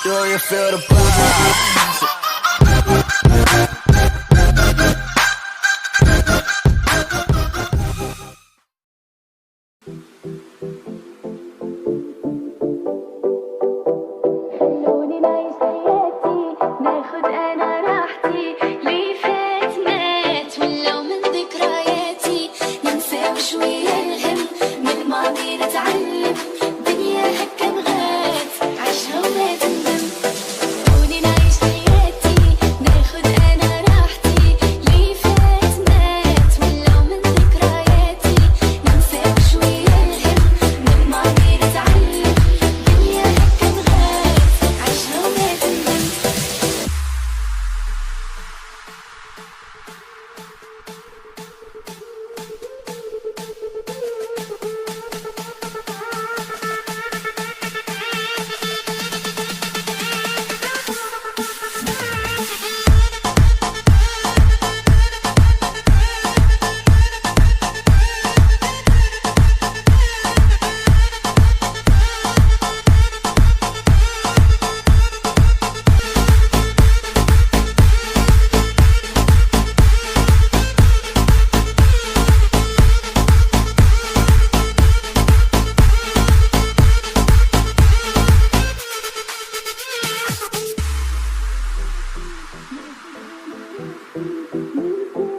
Do you feel the vibes? خلوني نعيش حياتي ناخد انا راحتي لي فات مات ولو من ذكرياتي ننسى وشوية الهم من الماضي نتعلم دنيا هكا بغات عيشها وما تندم خلوني نعيش حياتي ناخد انا راحتي لي فات مات ولو من ذكرياتي ننسى وشوية الهم من الماضي نتعلم دنيا هكا بغات عيشها وما تندم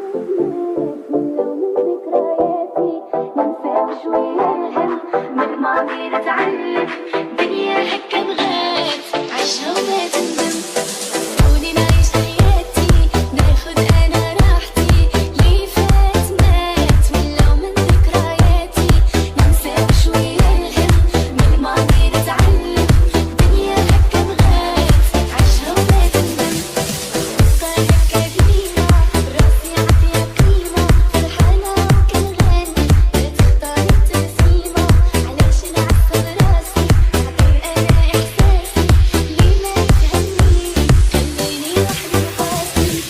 ولو من ذكرياتي ننسى وشوية الهم من الماضي نتعلم دنيا هكا بغات عيشها وما تندم خلوني نعيش حياتي ناخد انا راحتي لي فات مات ولو من ذكرياتي ننسى وشوية الهم من الماضي نتعلم دنيا هكا بغات عيشها وما تندم صار هكا ديما راسي عطيها قيمة فرحانة وكنغني لا تختار التسليمة علاش نعصب راسي عطي أنا إحساسي لي ما تهمني خليني وحدي قاسي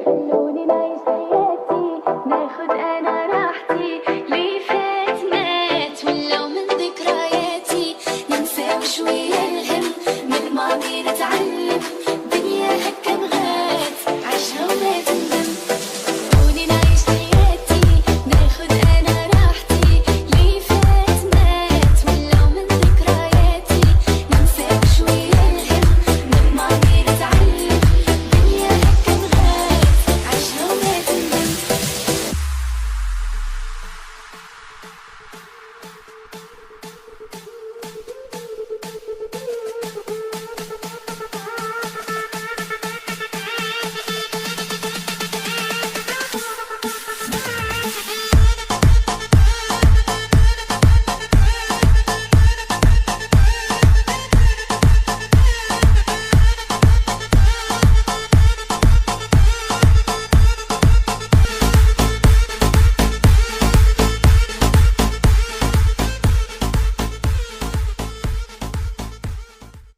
خلوني نعيش حياتي ناخد انا